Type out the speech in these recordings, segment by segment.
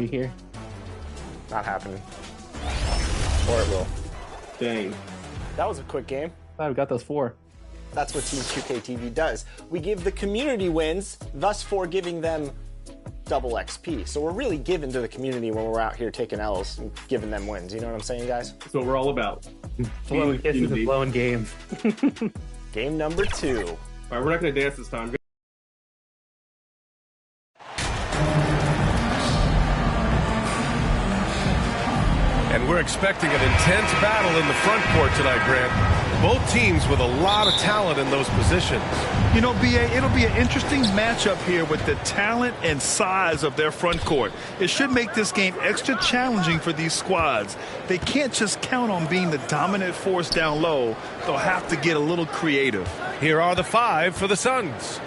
here. Not happening. Or it will. Dang. That was a quick game. Glad we got those 4. That's what Team 2K TV does. We give the community wins, thus for giving them double XP. So we're really giving to the community when we're out here taking L's and giving them wins. You know what I'm saying, guys? That's what we're all about. Blowing kisses and blowing games. Game number 2. All right, we're not going to dance this time. And we're expecting an intense battle in the front court tonight, Grant. Both teams with a lot of talent in those positions. You know, B.A., it'll be an interesting matchup here with the talent and size of their front court. It should make this game extra challenging for these squads. They can't just count on being the dominant force down low. They'll have to get a little creative. Here are the 5 for the Suns.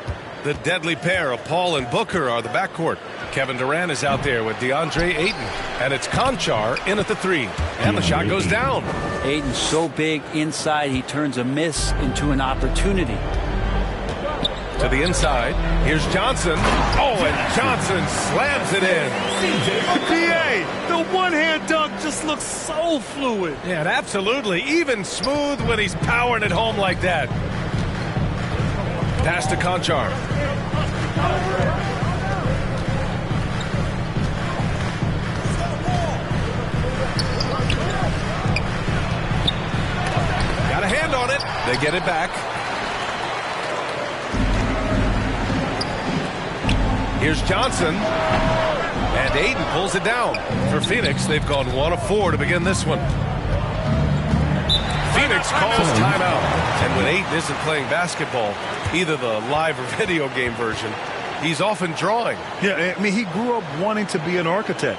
The deadly pair of Paul and Booker are the backcourt. Kevin Durant is out there with DeAndre Ayton. And it's Conchar in at the 3. And the shot goes down. Ayton's so big inside, he turns a miss into an opportunity. To the inside, here's Johnson. Oh, and Johnson slams it in. B.A., the one-hand dunk just looks so fluid. Yeah, absolutely. Even smooth when he's powering it home like that. Pass to Conchar. Got a hand on it. They get it back. Here's Johnson. And Ayton pulls it down. For Phoenix, they've gone 1 of 4 to begin this one. Phoenix calls timeout. And when Ayton isn't playing basketball, either the live or video game version, he's often drawing. Yeah, I mean, he grew up wanting to be an architect.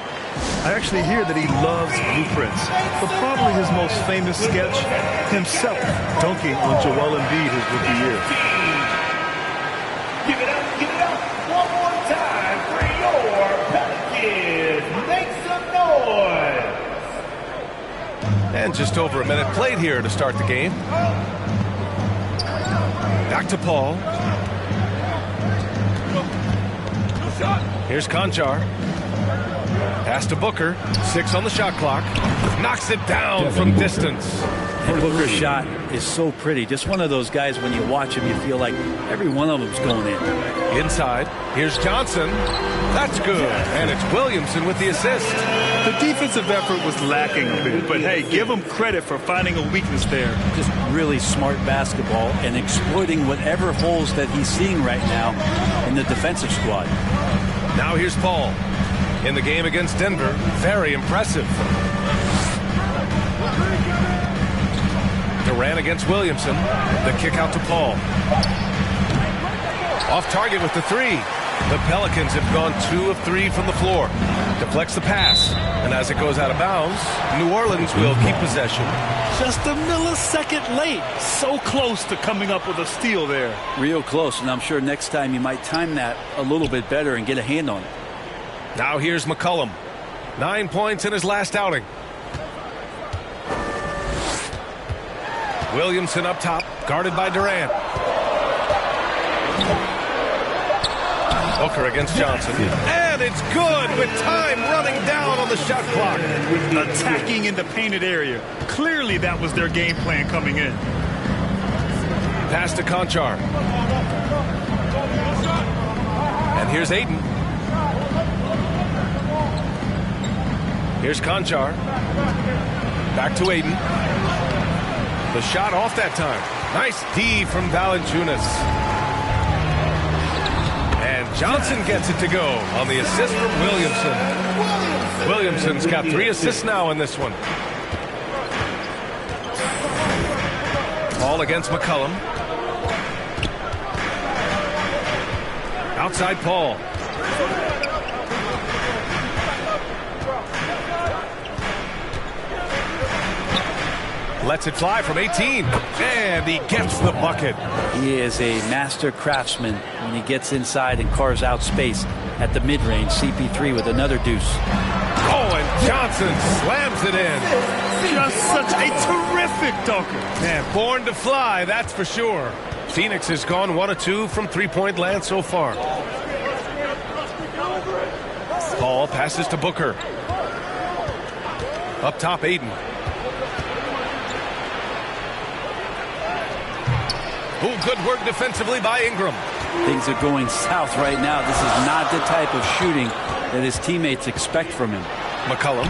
I actually hear that he loves blueprints. But probably his most famous sketch, himself dunking on Joel Embiid his rookie year. Give it up one more time for your Pelicans. Make some noise. And just over a minute played here to start the game. Back to Paul. Here's Conchar. Pass to Booker. 6 on the shot clock. Knocks it down from distance. And Booker's shot is so pretty. Just one of those guys, when you watch him, you feel like every one of them's going in. Inside. Here's Johnson. That's good. And it's Williamson with the assist. The defensive effort was lacking a bit, but hey, give him credit for finding a weakness there. Just really smart basketball and exploiting whatever holes that he's seeing right now in the defensive squad. Now here's Paul. In the game against Denver, very impressive. Durant against Williamson. The kick out to Paul. Off target with the 3. The Pelicans have gone 2 of 3 from the floor. Deflects the pass. And as it goes out of bounds, New Orleans will keep possession. Just a millisecond late. So close to coming up with a steal there. Real close, and I'm sure next time you might time that a little bit better and get a hand on it. Now here's McCollum. 9 points in his last outing. Williamson up top, guarded by Durant. Booker against Johnson. And it's good with time running down on the shot clock. Attacking in the painted area. Clearly that was their game plan coming in. Pass to Conchar. And here's Ayton. Here's Conchar. Back to Ayton. The shot off that time. Nice D from Valanciunas. And Johnson gets it to go on the assist from Williamson. Williamson's got 3 assists now in this one. Paul against McCollum. Outside Paul. Lets it fly from 18. And he gets the bucket. He is a master craftsman when he gets inside and carves out space at the mid-range. CP3 with another deuce. Oh, and Johnson slams it in. Just such a terrific dunker. Man, born to fly, that's for sure. Phoenix has gone 1 of 2 from three-point land so far. Paul passes to Booker. Up top, Aiden. Oh, good work defensively by Ingram. Things are going south right now. This is not the type of shooting that his teammates expect from him. McCollum.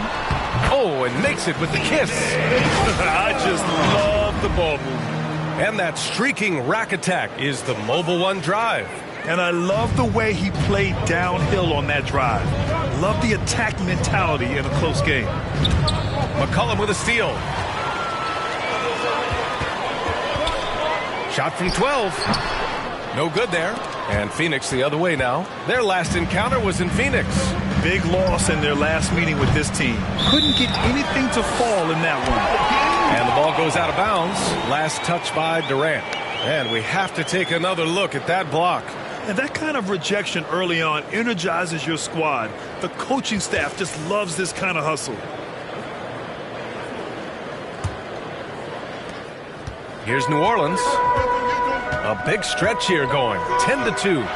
Oh, and makes it with the kiss. I just love the ball movement. And that streaking rack attack is the Mobile One drive. And I love the way he played downhill on that drive. Love the attack mentality in a close game. McCollum with a steal. Shot from 12. No good there. And Phoenix the other way now. Their last encounter was in Phoenix. Big loss in their last meeting with this team. Couldn't get anything to fall in that one. And the ball goes out of bounds. Last touch by Durant. And we have to take another look at that block. And that kind of rejection early on energizes your squad. The coaching staff just loves this kind of hustle. Here's New Orleans. A big stretch here going. 10-2.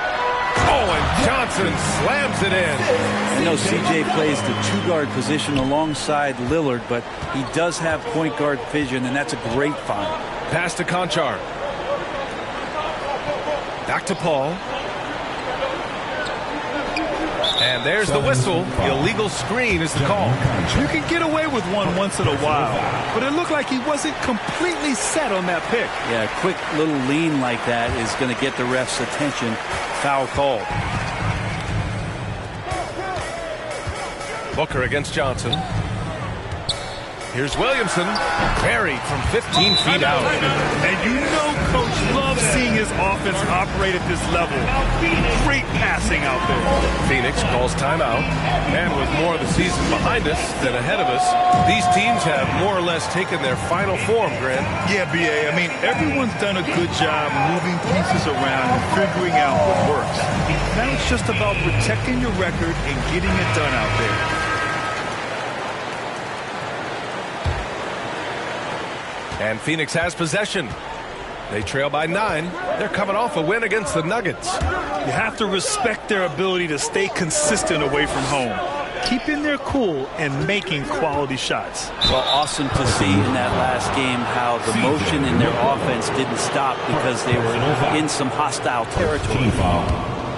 Oh, and Johnson slams it in. I know CJ plays the two-guard position alongside Lillard, but he does have point guard vision, and that's a great find. Pass to Conchar. Back to Paul. And there's the whistle. Illegal screen is the call. You can get away with one once in a while, but it looked like he wasn't completely set on that pick. Yeah, a quick little lean like that is going to get the ref's attention. Foul called. Booker against Johnson. Here's Williamson. Buried from 15 feet out. And you know Coach loves seeing his offense operate at this level. Great passing out there. Phoenix calls timeout. And with more of the season behind us than ahead of us, these teams have more or less taken their final form, Grant. Yeah, B.A. I mean, everyone's done a good job moving pieces around and figuring out what works. Now it's just about protecting your record and getting it done out there. And Phoenix has possession. They trail by 9. They're coming off a win against the Nuggets. You have to respect their ability to stay consistent away from home, keeping their cool and making quality shots. Well, awesome to see in that last game how the motion in their offense didn't stop because they were in some hostile territory.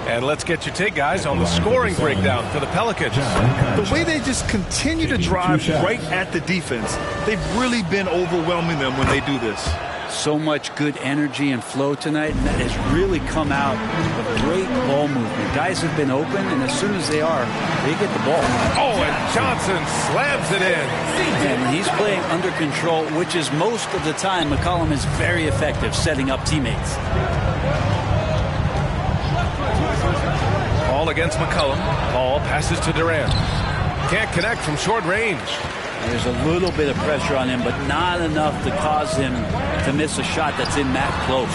And let's get your take, guys, on the scoring breakdown for the Pelicans. The way they just continue to drive right at the defense, they've really been overwhelming them when they do this. So much good energy and flow tonight, and that has really come out of great ball movement. Guys have been open, and as soon as they are, they get the ball. Oh, and Johnson slams it in. And when he's playing under control, which is most of the time, McCollum is very effective setting up teammates. Ball against McCollum. Ball passes to Durant. Can't connect from short range. There's a little bit of pressure on him, but not enough to cause him to miss a shot that's in that close.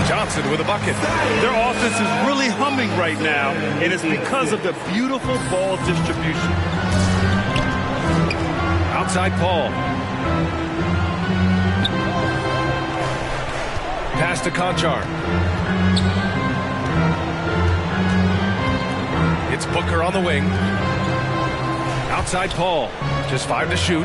Johnson with a bucket. Their offense is really humming right now, and it's because of the beautiful ball distribution. Outside Paul. Pass to Conchar. It's Booker on the wing. Outside Paul. Just 5 to shoot.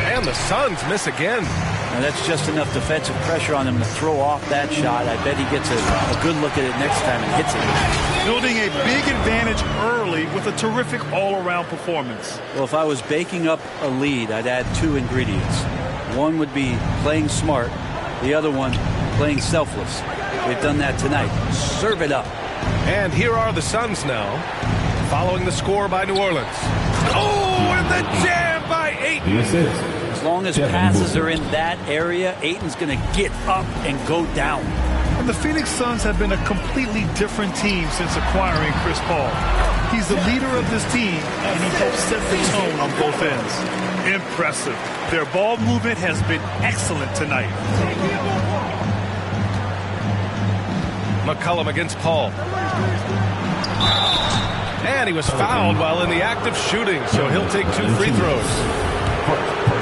And the Suns miss again. Now that's just enough defensive pressure on him to throw off that shot. I bet he gets a good look at it next time and hits it. Building a big advantage early with a terrific all-around performance. Well, if I was baking up a lead, I'd add 2 ingredients. One would be playing smart. The other one, playing selfless. They've done that tonight. Serve it up. And here are the Suns now, following the score by New Orleans. Oh, and the jam by Ayton. As long as passes are in that area, Ayton's going to get up and go down. And the Phoenix Suns have been a completely different team since acquiring Chris Paul. He's the leader of this team, and he helps set the tone on both ends. Impressive. Their ball movement has been excellent tonight. McCollum against Paul. And he was fouled while in the act of shooting, so he'll take 2 free throws.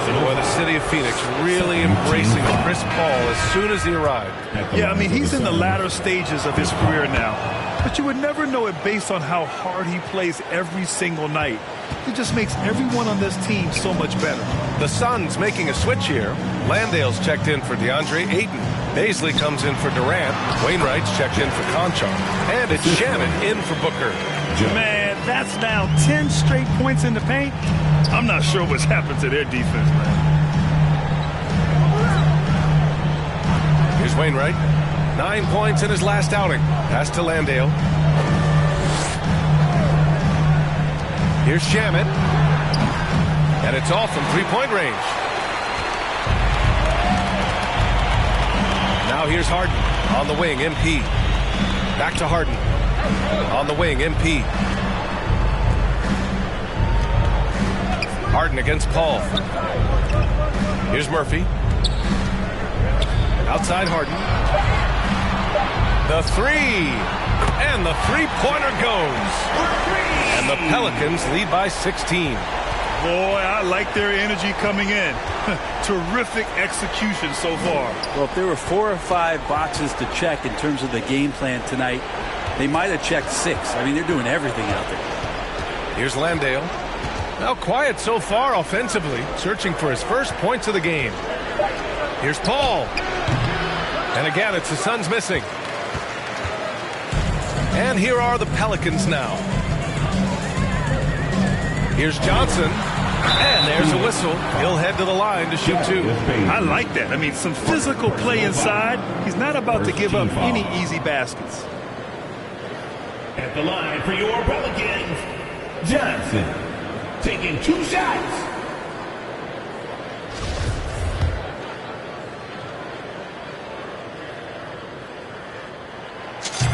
Boy, the city of Phoenix really embracing Chris Paul as soon as he arrived. Yeah, I mean, he's in the latter stages of his career now. But you would never know it based on how hard he plays every single night. He just makes everyone on this team so much better. The Suns making a switch here. Landale's checked in for DeAndre Ayton. Baisley comes in for Durant. Wainwright's checked in for Conchar. And it's Shannon in for Booker. Man, that's now 10 straight points in the paint. I'm not sure what's happened to their defense, man. Here's Wainwright. 9 points in his last outing. Pass to Landale. Here's Shamet. And it's off from three-point range. Now here's Harden on the wing, MP. Back to Harden. On the wing, MP. Harden against Paul. Here's Murphy. Outside Harden. The three. And the three-pointer goes. And the Pelicans lead by 16. Boy, I like their energy coming in. Terrific execution so far. Well, if there were 4 or 5 boxes to check in terms of the game plan tonight, they might have checked 6. I mean, they're doing everything out there. Here's Landale. Now quiet so far offensively, searching for his first points of the game. Here's Paul. And again, it's the Suns missing. And here are the Pelicans now. Here's Johnson. And there's a whistle. He'll head to the line to shoot 2. I like that. I mean, some physical play inside. He's not about to give up any easy baskets. At the line for your Pelicans, Johnson, taking 2 shots.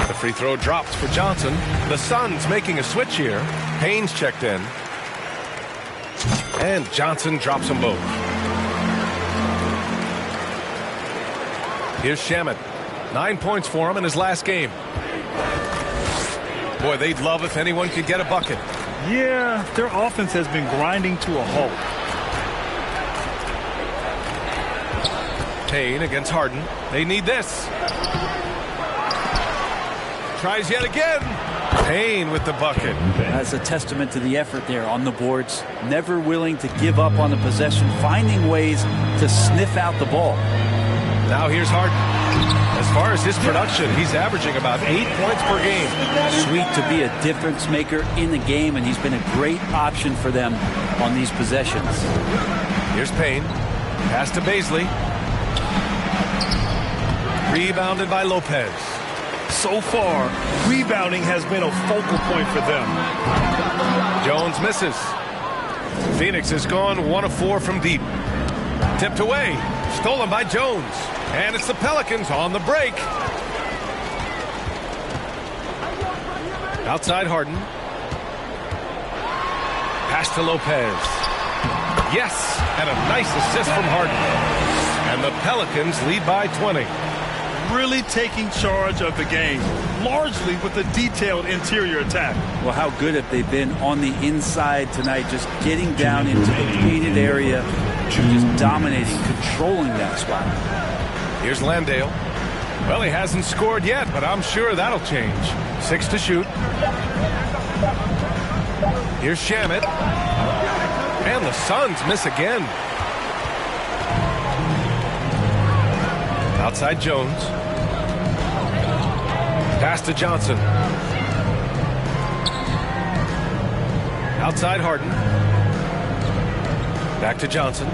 The free throw drops for Johnson. The Suns making a switch here. Payne's checked in. And Johnson drops them both. Here's Shamet. 9 points for him in his last game. Boy, they'd love if anyone could get a bucket. Yeah, their offense has been grinding to a halt. Payne against Harden. They need this. Tries yet again. Payne with the bucket. That's a testament to the effort there on the boards. Never willing to give up on the possession, finding ways to sniff out the ball. Now here's Harden. As far as his production, he's averaging about 8 points per game. Sweet to be a difference maker in the game, and he's been a great option for them on these possessions. Here's Payne. Pass to Baisley. Rebounded by Lopez. So far, rebounding has been a focal point for them. Jones misses. Phoenix has gone 1 of 4 from deep. Tipped away. Stolen by Jones. And it's the Pelicans on the break. Outside Harden. Pass to Lopez. Yes, and a nice assist from Harden. And the Pelicans lead by 20. Really taking charge of the game, largely with a detailed interior attack. Well, how good have they been on the inside tonight, just getting down into the painted area, just dominating, controlling that spot. Here's Landale. Well, he hasn't scored yet, but I'm sure that'll change. 6 to shoot. Here's Shamet. And the Suns miss again. Outside Jones. Pass to Johnson. Outside Harden. Back to Johnson.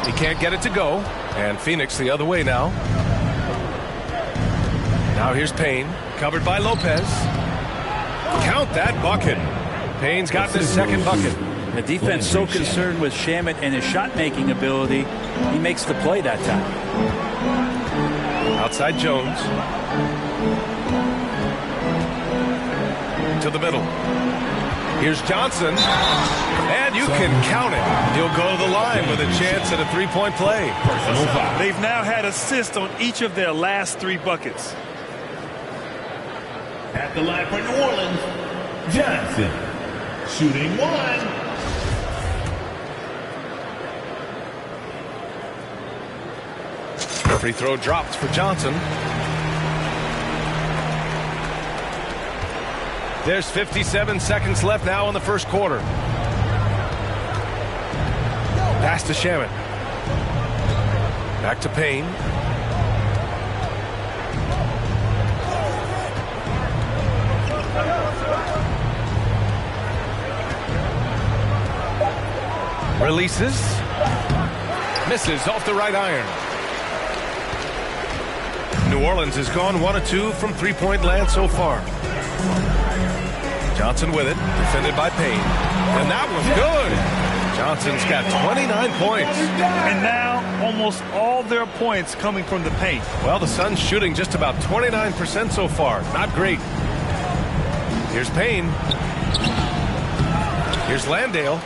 He can't get it to go. And Phoenix the other way now. Now here's Payne. Covered by Lopez. Count that bucket. Payne's got the second bucket. The defense so concerned with Shamet and his shot-making ability, he makes the play that time. Outside Jones. To the middle. Here's Johnson. And you can count it. He'll go to the line with a chance at a three-point play. They've now had assists on each of their last 3 buckets. At the line for New Orleans, Johnson, Shooting one. Free throw dropped for Johnson. There's 57 seconds left now in the first quarter. Pass to Shaman. Back to Payne. Releases. Misses off the right iron. New Orleans has gone 1 of 2 from three-point land so far. Johnson with it, defended by Payne. And that one's good. Johnson's got 29 points. And now almost all their points coming from the paint. Well, the Suns shooting just about 29% so far. Not great. Here's Payne. Here's Landale.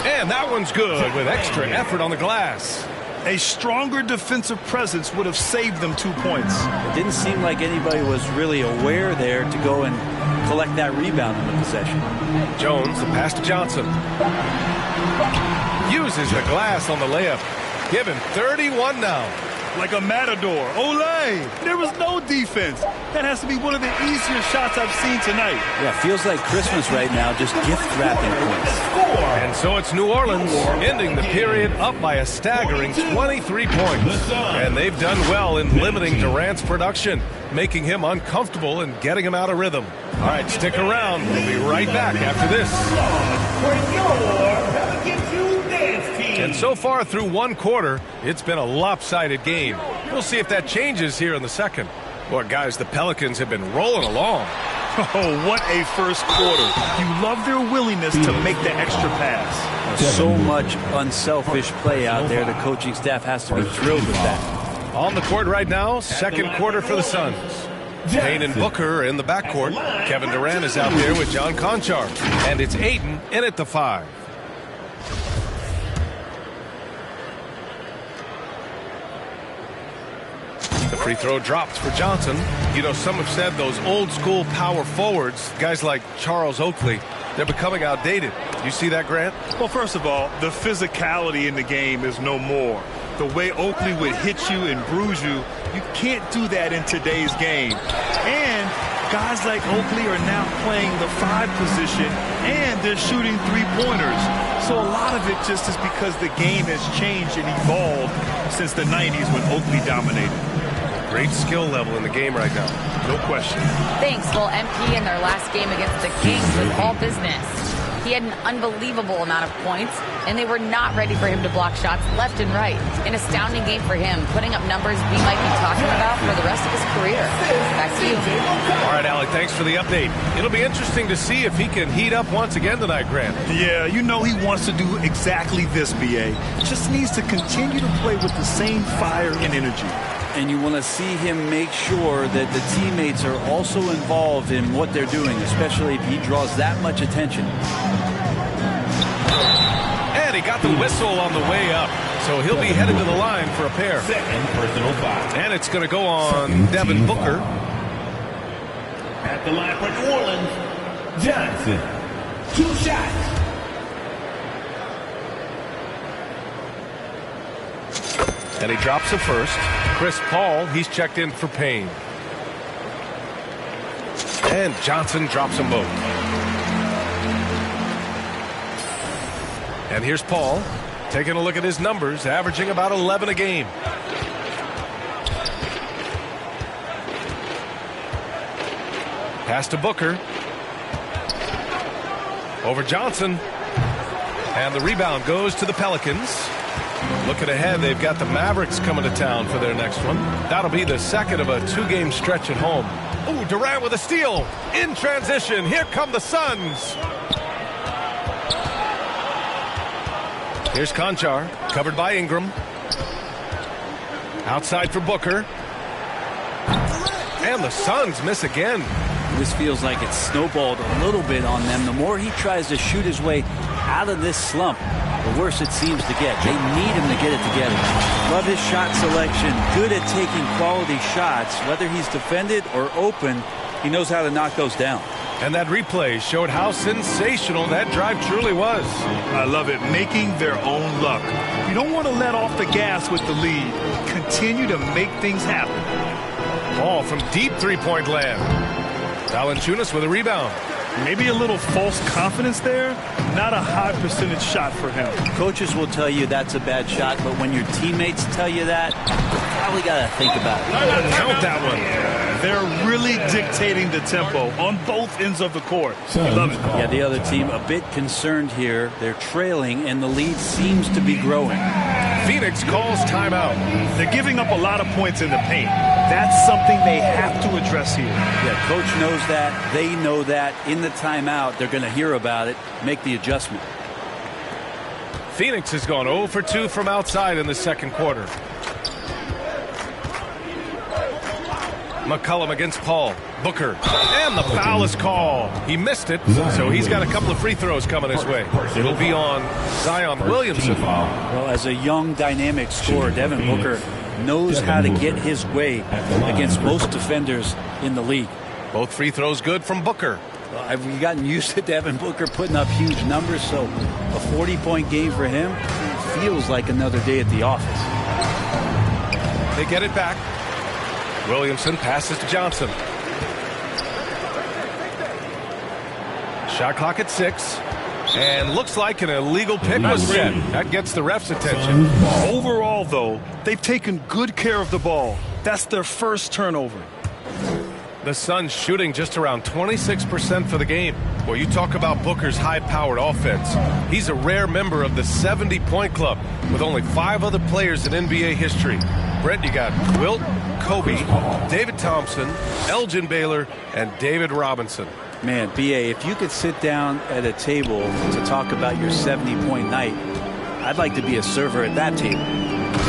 And that one's good with extra effort on the glass. A stronger defensive presence would have saved them 2 points. It didn't seem like anybody was really aware there to go and collect that rebound in the possession. Jones, the pass to Johnson. Uses the glass on the layup. Give him 31 now. Like a matador. Olay! There was no defense. That has to be one of the easier shots I've seen tonight. Yeah, feels like Christmas right now, just gift wrapping points. And so it's New Orleans ending the period up by a staggering 23 points. And they've done well in limiting Durant's production, making him uncomfortable and getting him out of rhythm. All right, stick around. We'll be right back after this. And so far through one quarter, it's been a lopsided game. We'll see if that changes here in the second. Boy, guys, the Pelicans have been rolling along. Oh, what a first quarter. You love their willingness to make the extra pass. So much unselfish play out there. The coaching staff has to be thrilled with that. On the court right now, second quarter for the Suns. Payne and Booker in the backcourt. Kevin Durant is out there with John Conchar. And it's Ayton in at the 5. The free throw dropped for Johnson. You know, some have said those old school power forwards, guys like Charles Oakley, they're becoming outdated. You see that, Grant? Well, first of all, the physicality in the game is no more. The way Oakley would hit you and bruise you, you can't do that in today's game. And guys like Oakley are now playing the 5 position, and they're shooting 3-pointers. So a lot of it just is because the game has changed and evolved since the 90s when Oakley dominated. Great skill level in the game right now. No question. Thanks. Well, MP in their last game against the Kings was all business. He had an unbelievable amount of points, and they were not ready for him to block shots left and right. An astounding game for him, putting up numbers we might be talking about for the rest of his career. Back to you. All right, Allie, thanks for the update. It'll be interesting to see if he can heat up once again tonight, Grant. Yeah, you know he wants to do exactly this, B.A. Just needs to continue to play with the same fire and energy. And you want to see him make sure that the teammates are also involved in what they're doing, especially if he draws that much attention. And he got the whistle on the way up, so he'll be headed to the line for a pair. Second personal foul. And it's going to go on Devin Booker. At the line for New Orleans, Johnson. 2 shots. And he drops the first. Chris Paul, he's checked in for Payne. And Johnson drops them both. And here's Paul, taking a look at his numbers, averaging about 11 a game. Pass to Booker. Over Johnson. And the rebound goes to the Pelicans. Looking ahead, they've got the Mavericks coming to town for their next one. That'll be the second of a 2-game stretch at home. Ooh, Durant with a steal. In transition, here come the Suns. Here's Conchar, covered by Ingram. Outside for Booker. And the Suns miss again. This feels like it's snowballed a little bit on them. The more he tries to shoot his way out of this slump, the worse it seems to get. They need him to get it together. Love his shot selection. Good at taking quality shots. Whether he's defended or open, he knows how to knock those down. And that replay showed how sensational that drive truly was. I love it. Making their own luck. You don't want to let off the gas with the lead. Continue to make things happen. Ball from deep three-point land. Valanciunas with a rebound. Maybe a little false confidence there. Not a high percentage shot for him. Coaches will tell you that's a bad shot, but when your teammates tell you that, you probably got to think about it. Count that one. They're really dictating the tempo on both ends of the court. Love it. Yeah, the other team a bit concerned here. They're trailing, and the lead seems to be growing. Phoenix calls timeout. They're giving up a lot of points in the paint. That's something they have to address here. Yeah, coach knows that. They know that. In the timeout, they're going to hear about it, make the adjustment. Phoenix has gone 0 for 2 from outside in the second quarter. McCollum against Paul. Booker. And the foul is called. He missed it, so he's got a couple of free throws coming his way. It'll be on Zion Williamson. Well, as a young, dynamic scorer, Devin Booker knows how to get his way against most defenders in the league. Both free throws good from Booker. Well, I've gotten used to Devin Booker putting up huge numbers, so a 40-point game for him feels like another day at the office. They get it back. Williamson passes to Johnson. Shot clock at 6. And looks like an illegal pick was set. That gets the ref's attention. Overall, though, they've taken good care of the ball. That's their first turnover. The Suns shooting just around 26% for the game. Well, you talk about Booker's high-powered offense. He's a rare member of the 70-point club with only 5 other players in NBA history. Brent, you got Wilt, Kobe, David Thompson, Elgin Baylor, and David Robinson. Man, B.A., if you could sit down at a table to talk about your 70-point night, I'd like to be a server at that table.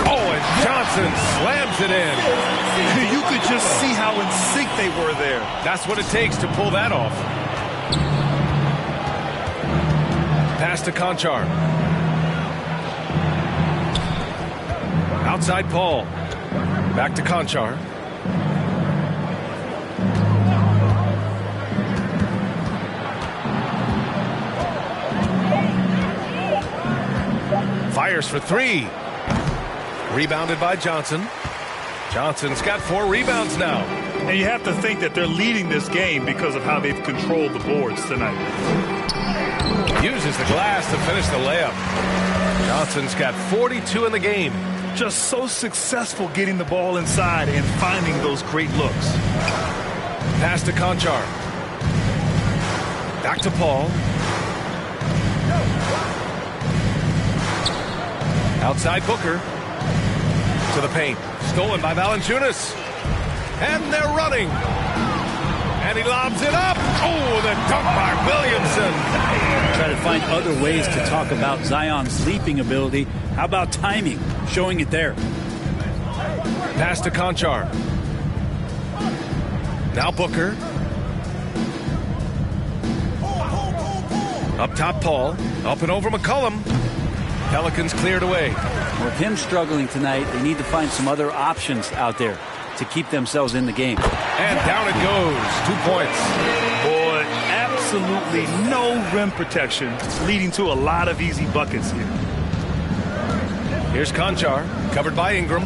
Oh, and Johnson slams it in. You could just see how in sync they were there. That's what it takes to pull that off. Pass to Conchar. Outside Paul. Back to Conchar. Fires for 3. Rebounded by Johnson. Johnson's got 4 rebounds now. And you have to think that they're leading this game because of how they've controlled the boards tonight. Uses the glass to finish the layup. Johnson's got 42 in the game. Just so successful getting the ball inside and finding those great looks. Pass to Conchar. Back to Paul. Outside Booker. To the paint. Stolen by Valanciunas. And they're running. And he lobs it up. Oh, the dunk by Williamson. Try to find other ways to talk about Zion's leaping ability. How about timing? Showing it there. Pass to Conchar. Now Booker. Up top Paul. Up and over McCollum. Pelicans cleared away. With him struggling tonight, they need to find some other options out there to keep themselves in the game. And down it goes. 2 points. Boy, absolutely no rim protection, leading to a lot of easy buckets here. Here's Conchar, covered by Ingram.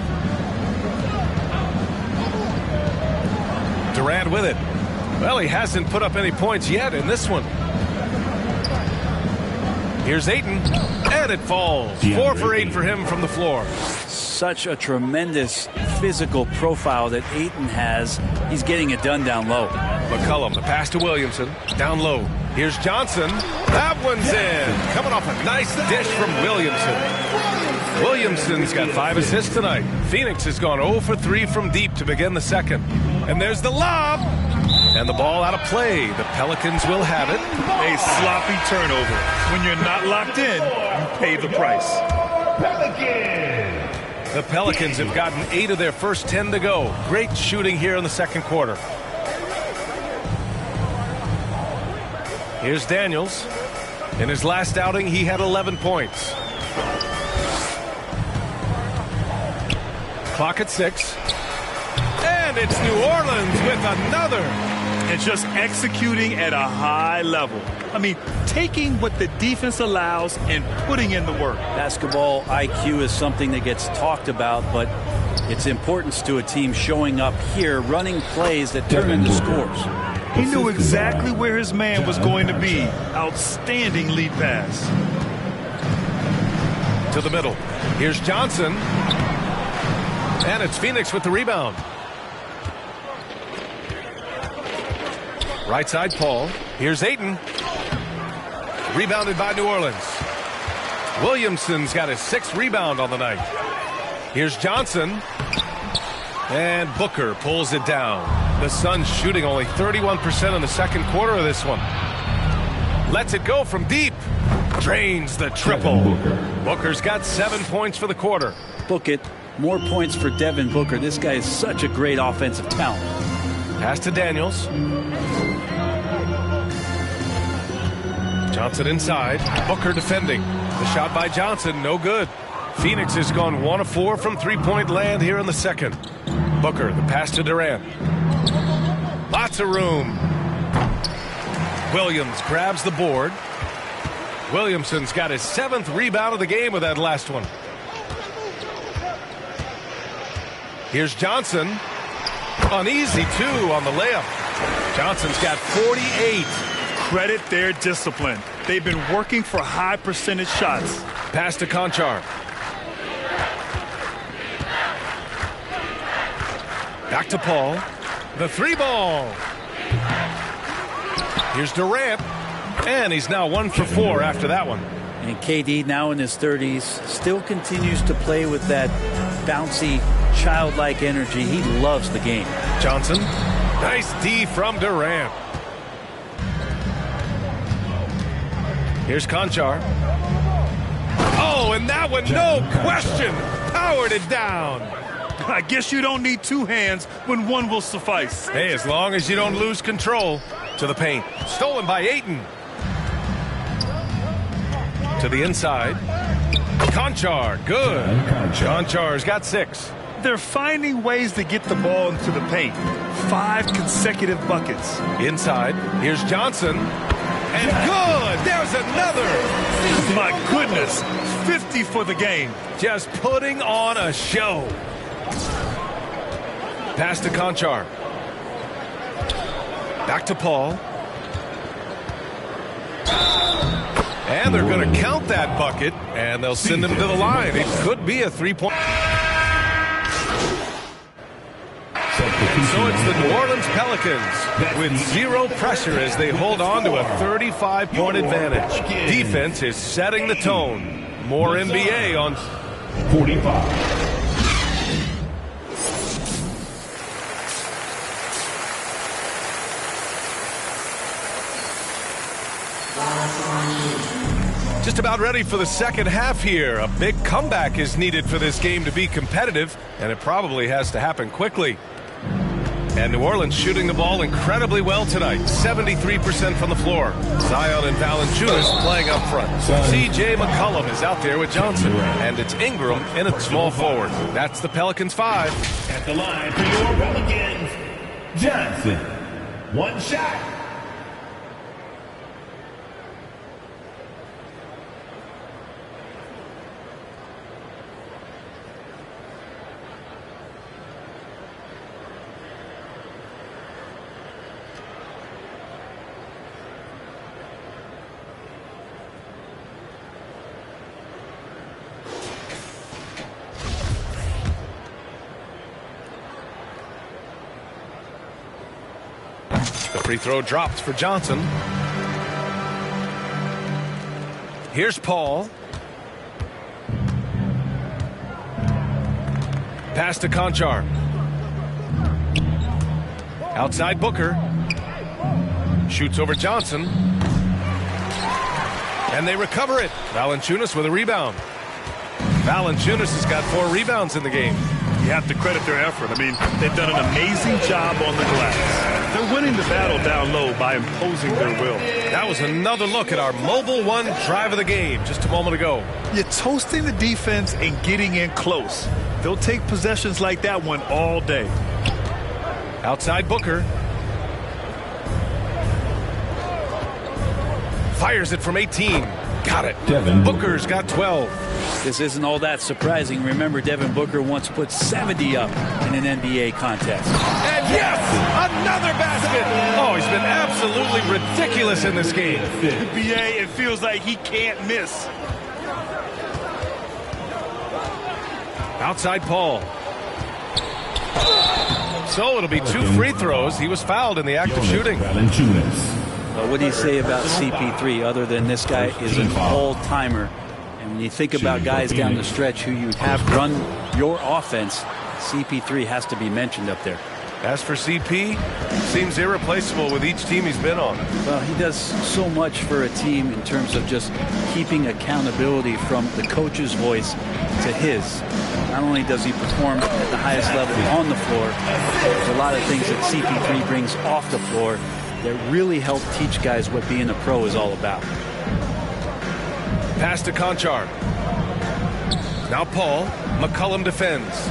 Durant with it. Well, he hasn't put up any points yet in this one. Here's Ayton, and it falls. 4 for 8 for him from the floor. Such a tremendous physical profile that Ayton has. He's getting it done down low. McCollum, the pass to Williamson. Down low. Here's Johnson. That one's in. Coming off a nice dish from Williamson. Williamson's got 5 assists tonight. Phoenix has gone 0 for 3 from deep to begin the second. And there's the lob. And the ball out of play. The Pelicans will have it. A sloppy turnover. When you're not locked in, you pay the price. The Pelicans have gotten 8 of their first 10 to go. Great shooting here in the second quarter. Here's Daniels. In his last outing, he had 11 points. Clock at 6. And it's New Orleans with another. and just executing at a high level. I mean, taking what the defense allows and putting in the work. Basketball IQ is something that gets talked about, but its importance to a team showing up here, running plays that turn into scores. He knew exactly where his man was going to be. Outstanding lead pass. To the middle. Here's Johnson. And it's Phoenix with the rebound. Right side, Paul. Here's Ayton. Rebounded by New Orleans. Williamson's got his 6th rebound on the night. Here's Johnson. And Booker pulls it down. The Suns shooting only 31% in the second quarter of this one. Lets it go from deep. Drains the triple. Booker's got 7 points for the quarter. Book it. More points for Devin Booker. This guy is such a great offensive talent. Pass to Daniels. Johnson inside. Booker defending. The shot by Johnson, no good. Phoenix has gone 1 of 4 from three-point land here in the second. Booker, the pass to Durant. Lots of room. Williams grabs the board. Williamson's got his 7th rebound of the game with that last one. Here's Johnson. Uneasy, too, on the layup. Johnson's got 48. Credit their discipline. They've been working for high percentage shots. Pass to Conchar. Back to Paul. The 3-ball. Here's Durant. And he's now 1 for 4 after that one. And KD, now in his 30s, still continues to play with that bouncy, childlike energy. He loves the game. Johnson. Nice D from Durant. Here's Conchar. Oh, and that one, no question, powered it down. I guess you don't need 2 hands when 1 will suffice. Hey, as long as you don't lose control. To the paint. Stolen by Ayton. To the inside. Conchar, good. Conchar's got 6. They're finding ways to get the ball into the paint. 5 consecutive buckets. Inside, here's Johnson. And good! There's another! My goodness, 50 for the game. Just putting on a show. Pass to Conchar. Back to Paul. And they're going to count that bucket, and they'll send him to the line. It could be a 3-point. So it's the New Orleans Pelicans with 0 pressure as they hold on to a 35-point advantage. Defense is setting the tone. More NBA on 45. Just about ready for the second half here. A big comeback is needed for this game to be competitive, and it probably has to happen quickly. And New Orleans shooting the ball incredibly well tonight. 73% from the floor. Zion and Valanciunas playing up front. C.J. McCollum is out there with Johnson. And it's Ingram in at small forward. That's the Pelicans 5. At the line for your Pelicans, Johnson. 1 shot. The free throw drops for Johnson. Here's Paul. Pass to Conchar. Outside Booker. Shoots over Johnson. And they recover it. Valanciunas with a rebound. Valanciunas has got 4 rebounds in the game. You have to credit their effort. I mean, they've done an amazing job on the glass. They're winning the battle down low by imposing their will. That was another look at our Mobile One drive of the game just a moment ago. You're toasting the defense and getting in close. They'll take possessions like that one all day. Outside Booker. Fires it from 18. Got it. Devin Booker's got 12. This isn't all that surprising. Remember, Devin Booker once put 70 up in an NBA contest. And yes, another basket. Oh, he's been absolutely ridiculous in this game. BA, it feels like he can't miss. Outside Paul. So it'll be 2 free throws. He was fouled in the act of shooting. What do you say about CP3 other than this guy is an all-timer? And when you think about guys down the stretch who you have run your offense, CP3 has to be mentioned up there. As for CP, seems irreplaceable with each team he's been on. Well, he does so much for a team in terms of just keeping accountability from the coach's voice to his. Not only does he perform at the highest level on the floor, there's a lot of things that CP3 brings off the floor that really help teach guys what being a pro is all about. Pass to Conchar. Now Paul. McCollum defends.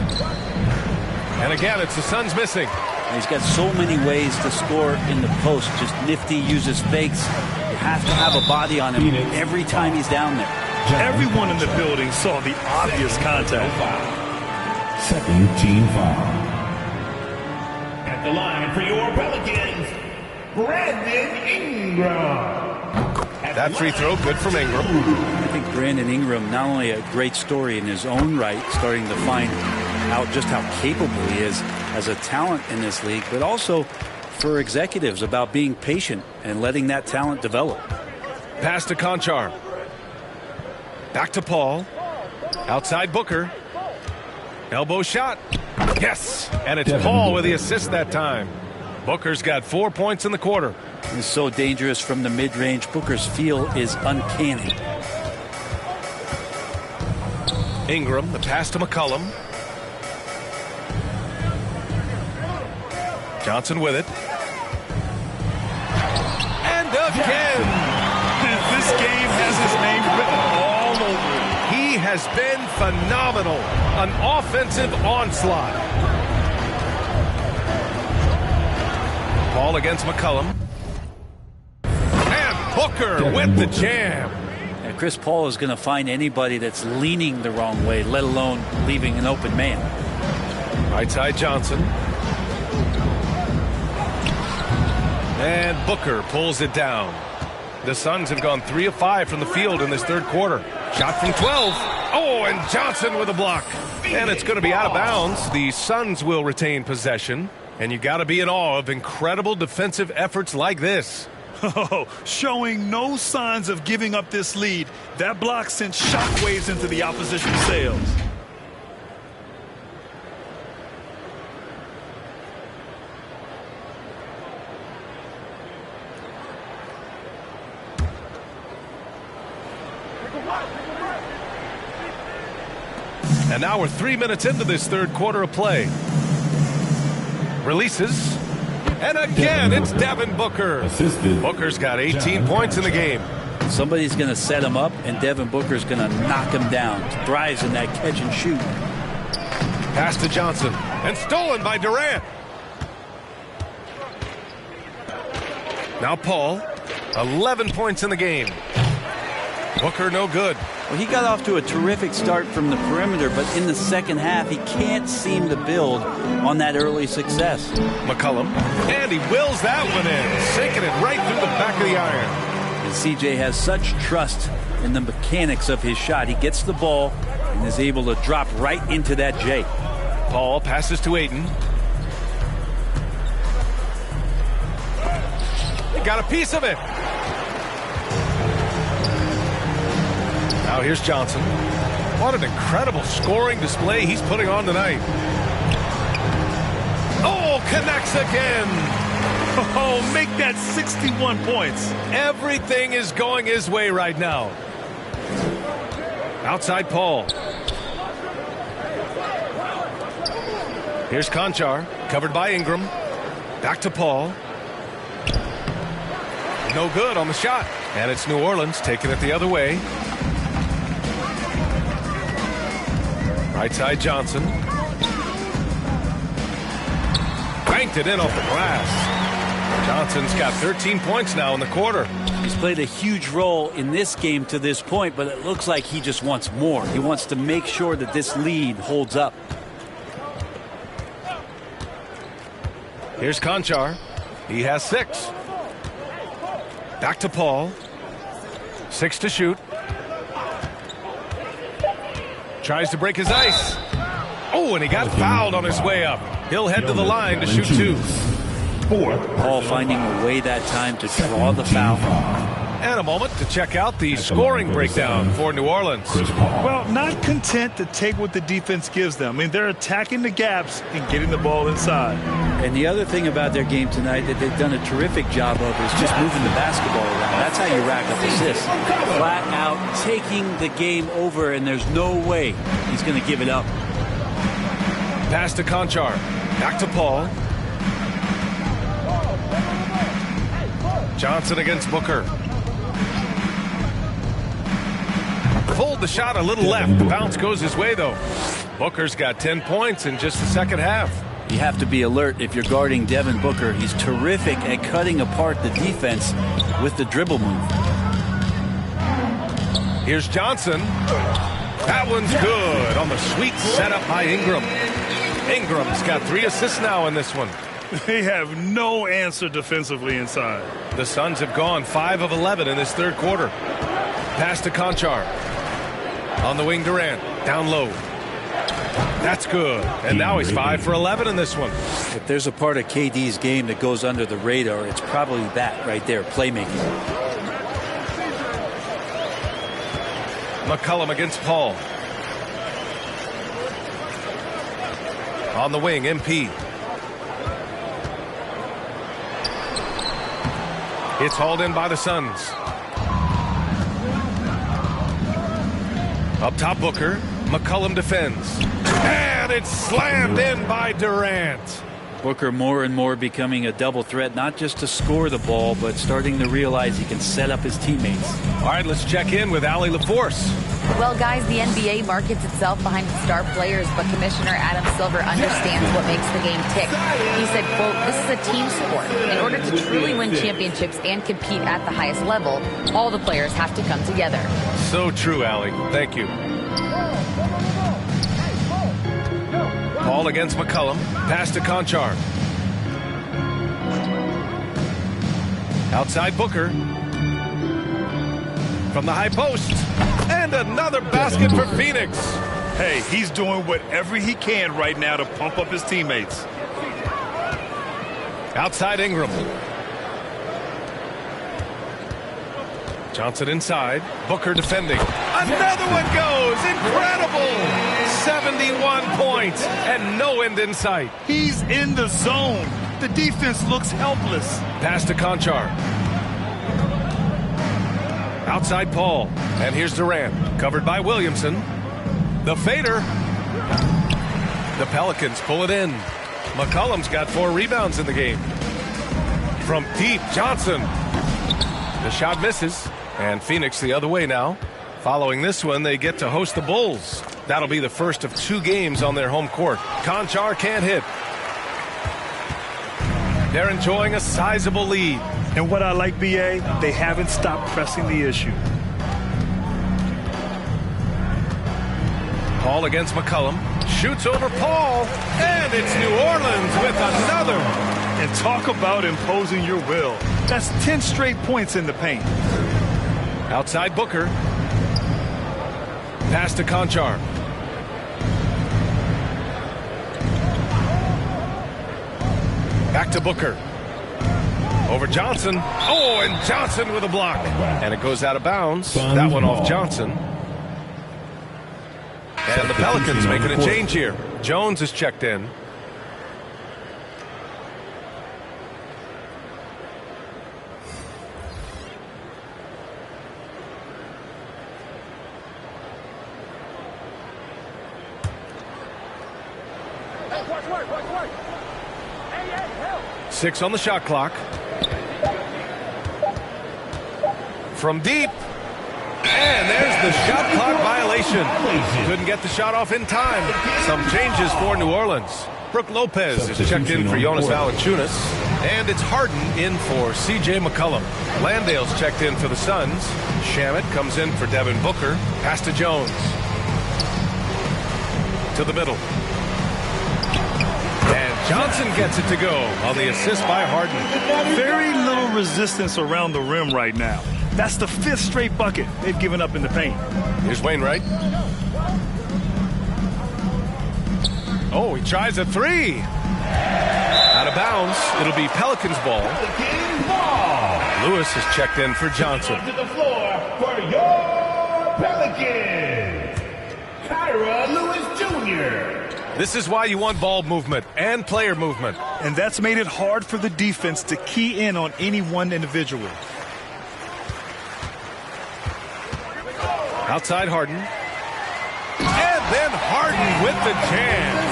And again, it's the Suns missing. He's got so many ways to score in the post. Just nifty, uses fakes. You have to have a body on him every time he's down there. Everyone in the building saw the obvious contact. Second team foul. At the line for your Pelicans, Brandon Ingram. That free throw, good from Ingram. I think Brandon Ingram, not only a great story in his own right, starting to find out just how capable he is as a talent in this league, but also for executives about being patient and letting that talent develop. Pass to Conchar. Back to Paul. Outside Booker. Elbow shot. Yes! And it's Paul with the assist that time. Booker's got 4 points in the quarter. He's so dangerous from the mid-range. Booker's feel is uncanny. Ingram, the pass to McCollum. Johnson with it. And again! This game has his name written all over it. He has been phenomenal. An offensive onslaught. Paul against McCollum. And Booker with the jam. And Chris Paul is going to find anybody that's leaning the wrong way, let alone leaving an open man. Right side Johnson. And Booker pulls it down. The Suns have gone 3 of 5 from the field in this third quarter. Shot from 12. Oh, and Johnson with a block. And it's going to be out of bounds. The Suns will retain possession. And you got to be in awe of incredible defensive efforts like this. Oh, showing no signs of giving up this lead. That block sent shockwaves into the opposition sails. And now we're 3 minutes into this third quarter of play. Releases. And again, it's Devin Booker. Booker's got 18 points in the game. Somebody's going to set him up, and Devin Booker's going to knock him down. Thrives in that catch and shoot. Pass to Johnson. And stolen by Durant. Now Paul. 11 points in the game. Booker no good. Well, he got off to a terrific start from the perimeter, but in the second half, he can't seem to build on that early success. McCollum. And he wills that one in, sinking it right through the back of the iron. And CJ has such trust in the mechanics of his shot. He gets the ball and is able to drop right into that J. Paul passes to Ayton. He got a piece of it. Now here's Johnson. What an incredible scoring display he's putting on tonight. Oh, connects again. Oh, make that 61 points. Everything is going his way right now. Outside Paul. Here's Conchar, covered by Ingram. Back to Paul. No good on the shot. And it's New Orleans taking it the other way. Right side Johnson. Banked it in off the glass. Johnson's got 13 points now in the quarter. He's played a huge role in this game to this point, but it looks like he just wants more. He wants to make sure that this lead holds up. Here's Conchar. He has 6. Back to Paul. 6 to shoot. Tries to break his ice. Oh, and he got fouled on his way up. He'll head to the line to shoot 2. Paul finding a way that time to draw the foul. And a moment to check out the scoring breakdown for New Orleans. Well, not content to take what the defense gives them. I mean, they're attacking the gaps and getting the ball inside. And the other thing about their game tonight that they've done a terrific job of is just moving the basketball around. That's how you rack up assists. Flat out taking the game over, and there's no way he's going to give it up. Pass to Conchar. Back to Paul. Johnson against Booker. Pulled the shot a little left. The bounce goes his way, though. Booker's got 10 points in just the second half. You have to be alert if you're guarding Devin Booker. He's terrific at cutting apart the defense with the dribble move. Here's Johnson. That one's good on the sweet setup by Ingram. Ingram's got 3 assists now in this one. They have no answer defensively inside. The Suns have gone 5 of 11 in this third quarter. Pass to Conchar. On the wing, Durant. Down low. That's good. And now he's 5 for 11 in this one. If there's a part of KD's game that goes under the radar, it's probably that right there, playmaking. McCollum against Paul. On the wing, MP. It's hauled in by the Suns. Up top, Booker. McCollum defends. And it's slammed in by Durant. Booker more and more becoming a double threat, not just to score the ball, but starting to realize he can set up his teammates. All right, let's check in with Allie LaForce. Well, guys, the NBA markets itself behind its star players, but Commissioner Adam Silver understands what makes the game tick. He said, quote, "This is a team sport. In order to truly win championships and compete at the highest level, all the players have to come together." So true, Allie. Thank you. Paul against McCollum. Pass to Conchar. Outside Booker. From the high post. And another basket for Phoenix. Hey, he's doing whatever he can right now to pump up his teammates. Outside Ingram. Johnson inside. Booker defending. Another one goes. Incredible. 71 points and no end in sight. He's in the zone. The defense looks helpless. Pass to Conchar. Outside Paul. And here's Durant. Covered by Williamson. The fader. The Pelicans pull it in. McCollum's got 4 rebounds in the game. From deep, Johnson. The shot misses. And Phoenix the other way now. Following this one, they get to host the Bulls. That'll be the first of 2 games on their home court. Conchar can't hit. They're enjoying a sizable lead. And what I like, BA, they haven't stopped pressing the issue. Paul against McCollum. Shoots over Paul. And it's New Orleans with another. And talk about imposing your will. That's 10 straight points in the paint. Outside Booker. Pass to Conchar. Back to Booker. Over Johnson. Oh, and Johnson with a block. And it goes out of bounds. That one off Johnson. And the Pelicans making a change here. Jones is checked in. Six on the shot clock. From deep. And there's the shot clock violation. Couldn't get the shot off in time. Some changes for New Orleans. Brooke Lopez is checked in for Jonas Valanciunas. And it's Harden in for C.J. McCollum. Landale's checked in for the Suns. Shamet comes in for Devin Booker. Pass to Jones. To the middle. And Johnson gets it to go on the assist by Harden. Very little resistance around the rim right now. That's the 5th straight bucket they've given up in the paint. Here's Wainwright. Oh, he tries a three. Out of bounds. It'll be Pelicans ball. Pelicans ball. Lewis is checked in for Johnson. To the floor for your Pelicans, Kyra Lewis Jr. This is why you want ball movement and player movement. And that's made it hard for the defense to key in on any one individual. Outside Harden. And then Harden with the jam.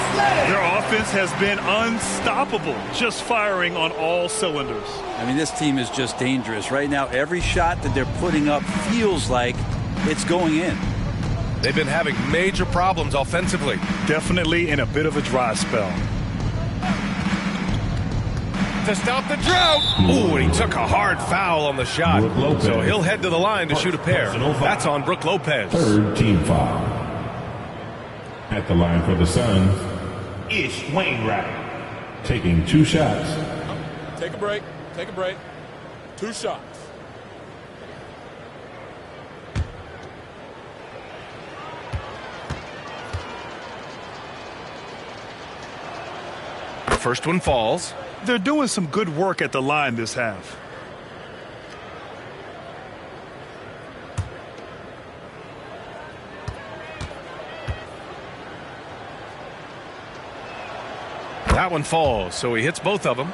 Their offense has been unstoppable, just firing on all cylinders. I mean, this team is just dangerous. Right now, every shot that they're putting up feels like it's going in. They've been having major problems offensively. Definitely in a bit of a dry spell. To stop the drought. Ooh, and he took a hard foul on the shot. So he'll head to the line to shoot a pair. That's on Brook Lopez. 3rd team foul. At the line for the Suns, Ish Wainwright. taking 2 shots. Take a break. Take a break. 2 shots. The first one falls. They're doing some good work at the line this half. That one falls, so he hits both of them.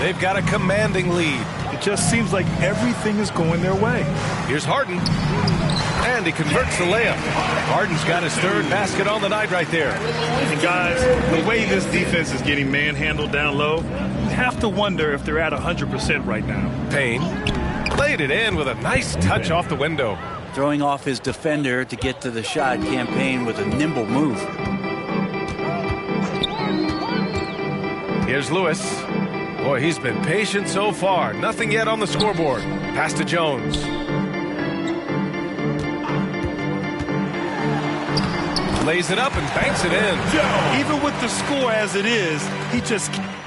They've got a commanding lead. It just seems like everything is going their way. Here's Harden. And he converts the layup. Harden's got his 3rd basket on the night right there. And guys, the way this defense is getting manhandled down low, you have to wonder if they're at 100% right now. Payne played it in with a nice touch off the window. Throwing off his defender to get to the shot. Campaign with a nimble move. Here's Lewis. Boy, he's been patient so far. Nothing yet on the scoreboard. Pass to Jones. Lays it up and banks it in. Even with the score as it is, he just can't.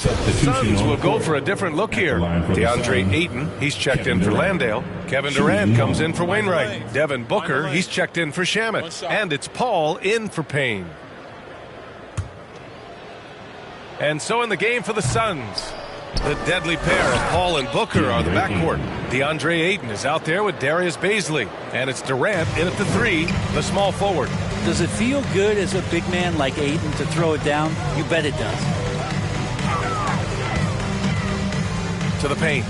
Suns will go for a different look here. DeAndre Ayton, he's checked in for Landale. Kevin Durant comes in for Wainwright. Devin Booker, he's checked in for Shamet. And it's Paul in for Payne. And so in the game for the Suns, the deadly pair of Paul and Booker are the backcourt. DeAndre Ayton is out there with Darius Baisley. And it's Durant in at the 3, the small forward. Does it feel good as a big man like Ayton to throw it down? You bet it does. To the paint.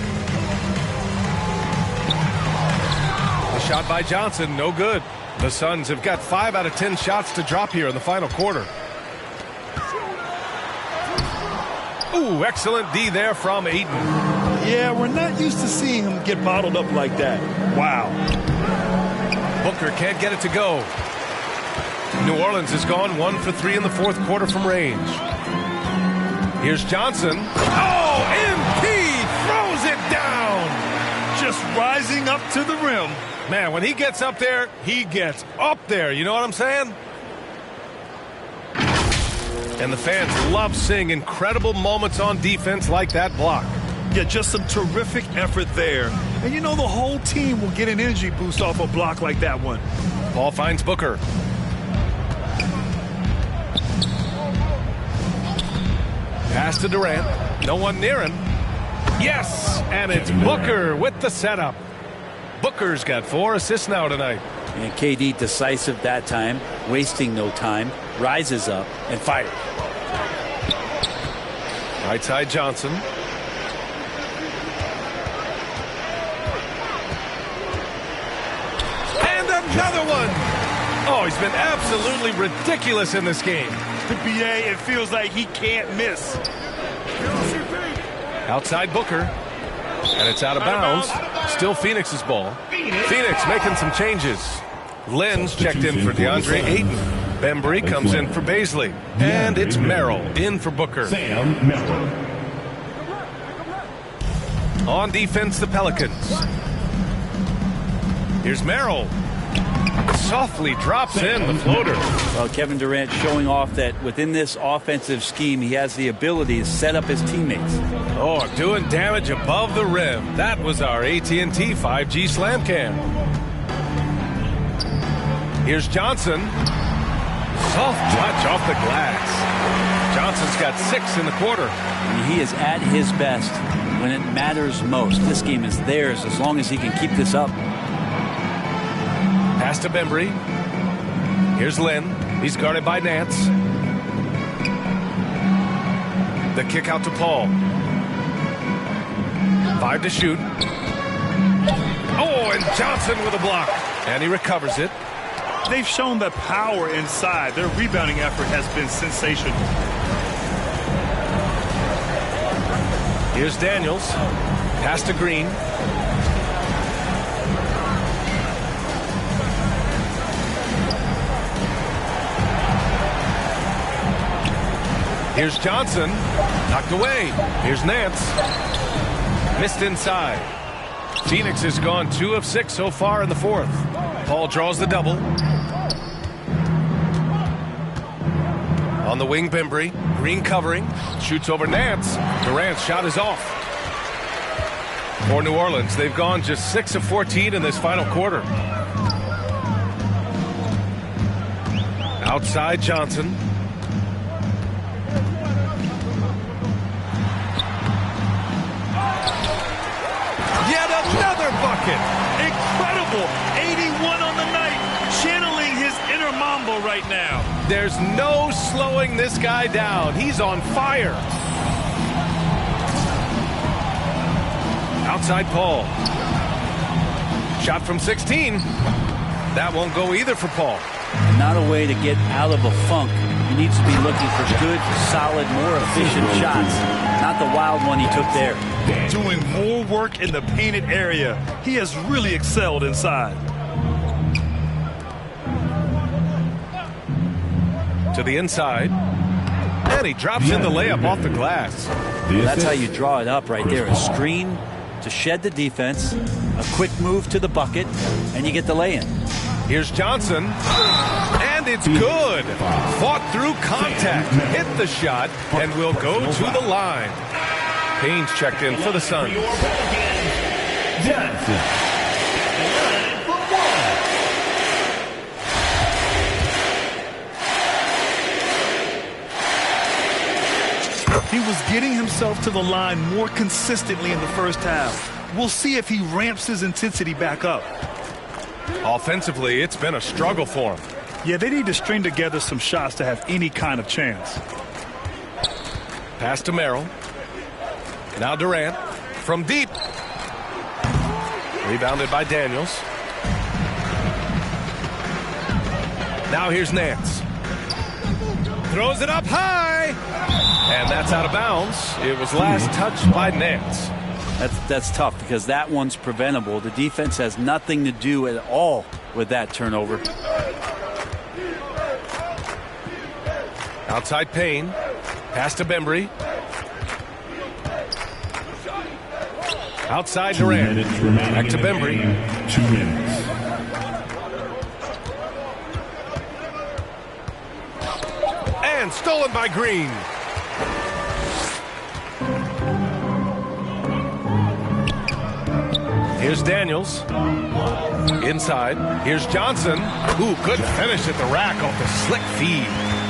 The shot by Johnson, no good. The Suns have got 5 out of 10 shots to drop here in the final quarter. Ooh, excellent D there from Ayton. Yeah, we're not used to seeing him get bottled up like that. Wow. Booker can't get it to go. New Orleans has gone 1 for 3 in the 4th quarter from range. Here's Johnson. Oh, MP throws it down. Just rising up to the rim. Man, when he gets up there, he gets up there. You know what I'm saying? And the fans love seeing incredible moments on defense like that block. Yeah, just some terrific effort there. And you know the whole team will get an energy boost off a block like that one. Paul finds Booker. Pass to Durant. No one near him. Yes! And it's Booker with the setup. Booker's got 4 assists now tonight. And KD decisive that time, wasting no time, rises up and fires. Right side Johnson. And another one! Oh, he's been absolutely ridiculous in this game. The BA, it feels like he can't miss. Outside Booker. And it's out of bounds. Still Phoenix's ball. Phoenix making some changes. Lynn's checked in for DeAndre Ayton. Bembry comes in for Baisley. And it's Merrill in for Booker. Sam Merrill. On defense, the Pelicans. Here's Merrill. Softly drops in the floater. Well, Kevin Durant showing off that within this offensive scheme, he has the ability to set up his teammates. Oh, doing damage above the rim. That was our AT&T 5G Slam Cam. Here's Johnson. Soft touch off the glass. Johnson's got 6 in the quarter. And he is at his best when it matters most. This game is theirs as long as he can keep this up. Pass to Bembry. Here's Lynn. He's guarded by Nance. The kick out to Paul. 5 to shoot. Oh, and Johnson with a block. And he recovers it. They've shown the power inside. Their rebounding effort has been sensational. Here's Daniels. Pass to Green. Here's Johnson. Knocked away. Here's Nance. Missed inside. Phoenix has gone 2 of 6 so far in the fourth. Paul draws the double. On the wing, Bembry. Green covering. Shoots over Nance. Durant's shot is off. For New Orleans, they've gone just 6 of 14 in this final quarter. Outside Johnson. Yet another bucket. Incredible. 81 on the night. Channeling his inner Mamba right now. There's no slowing this guy down. He's on fire. Outside Paul. Shot from 16. That won't go either for Paul. Not a way to get out of a funk. He needs to be looking for good, solid, more efficient shots. Not the wild one he took there. Doing more work in the painted area. He has really excelled inside. To the inside. And he drops in the layup off the glass. That's how you draw it up right there. A screen to shed the defense, a quick move to the bucket, and you get the lay-in. Here's Johnson. And it's good. Fought through contact. Hit the shot and will go to the line. Payne's checked in for the Suns. Johnson. He was getting himself to the line more consistently in the first half. We'll see if he ramps his intensity back up. Offensively, it's been a struggle for him. Yeah, they need to string together some shots to have any kind of chance. Pass to Merrill. Now Durant from deep. Rebounded by Daniels. Now here's Nance. Throws it up high. And that's out of bounds. It was last touched by Nance. That's tough because that one's preventable. The defense has nothing to do at all with that turnover. Outside Payne. Pass to Bembry. Outside Durant. Back to Bembry. 2 minutes. And stolen by Green. Here's Daniels. Inside. Here's Johnson. Ooh, good finish at the rack off the slick feed.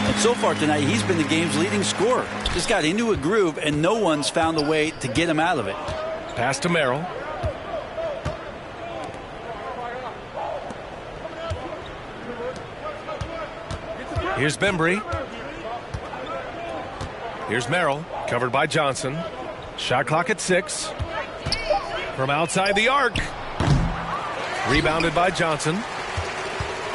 And so far tonight, he's been the game's leading scorer. Just got into a groove, and no one's found a way to get him out of it. Pass to Merrill. Here's Bembry. Here's Merrill, covered by Johnson. Shot clock at 6. From outside the arc. Rebounded by Johnson.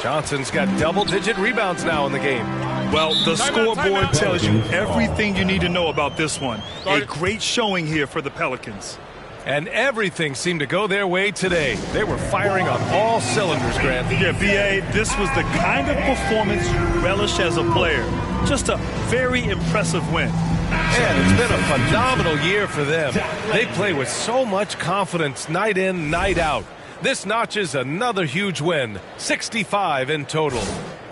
Johnson's got double-digit rebounds now in the game. Well, the scoreboard tells you everything you need to know about this one. A great showing here for the Pelicans. And everything seemed to go their way today. They were firing on all cylinders, Grant. Yeah, B.A., this was the kind of performance you relish as a player. Just a very impressive win. And it's been a phenomenal year for them. They play with so much confidence night in, night out. This notches another huge win, 65 in total.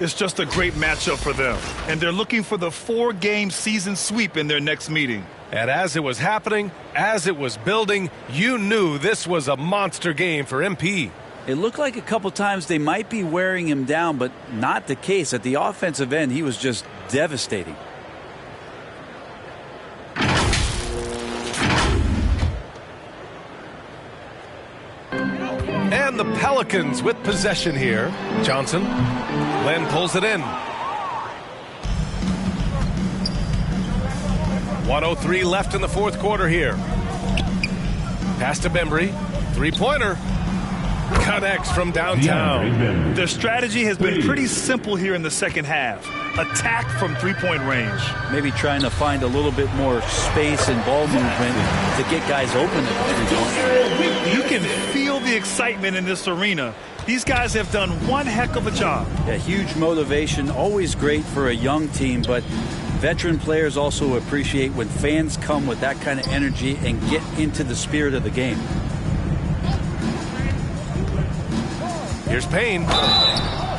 It's just a great matchup for them. And they're looking for the 4-game season sweep in their next meeting. And as it was happening, as it was building, you knew this was a monster game for MP. It looked like a couple times they might be wearing him down, but not the case. At the offensive end, he was just devastating. And the Pelicans with possession here. Johnson. Len pulls it in. 1:03 left in the fourth quarter here. Pass to Bembry. Three-pointer. Connects from downtown. Their strategy has been pretty simple here in the second half. Attack from three-point range. Maybe trying to find a little bit more space and ball movement to get guys open at the three-point. You can feel the excitement in this arena. These guys have done one heck of a job. Yeah, huge motivation, always great for a young team, but veteran players also appreciate when fans come with that kind of energy and get into the spirit of the game. Here's Payne.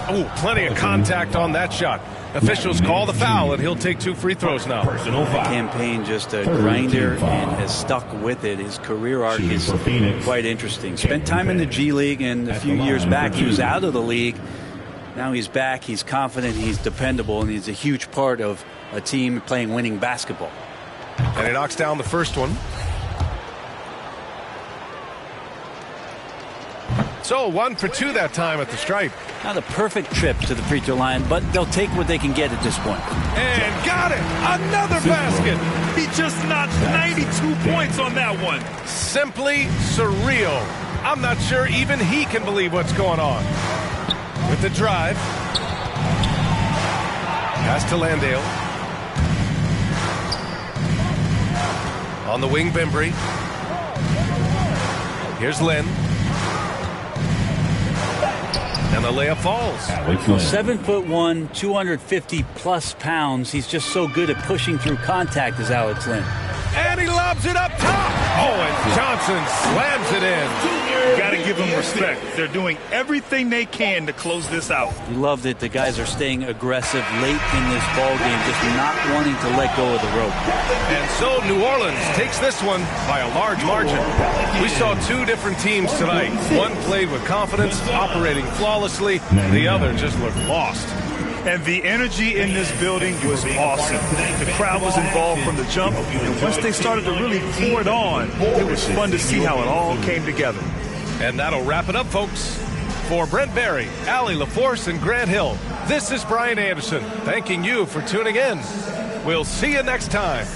Oh, plenty of contact on that shot. Officials call the foul, and he'll take 2 free throws now. Campaign just a grinder and has stuck with it. His career arc is quite interesting. Spent time in the G League, and a few years back he was out of the league. Now he's back. He's confident. He's dependable, and he's a huge part of a team playing winning basketball. And he knocks down the first one. So 1 for 2 that time at the stripe. Not a perfect trip to the free throw line, but they'll take what they can get at this point. And got it! Another basket! He just notched 92 points on that one. Simply surreal. I'm not sure even he can believe what's going on. With the drive. Pass to Landale. On the wing, Bembry. Here's Len. And the layup falls. 7'1", 250-plus pounds. He's just so good at pushing through contact as Alex Len. And he lobs it up top. Oh, and Johnson slams it in. You got to give them respect. They're doing everything they can to close this out. You love that the guys are staying aggressive late in this ball game, just not wanting to let go of the rope. And so New Orleans takes this one by a large margin. We saw 2 different teams tonight. One played with confidence, operating flawlessly. The other just looked lost. And the energy in this building was awesome. The crowd was involved from the jump, and once they started to really pour it on, it was fun to see how it all came together. And that'll wrap it up, folks. For Brent Barry, Allie LaForce, and Grant Hill, this is Brian Anderson, thanking you for tuning in. We'll see you next time.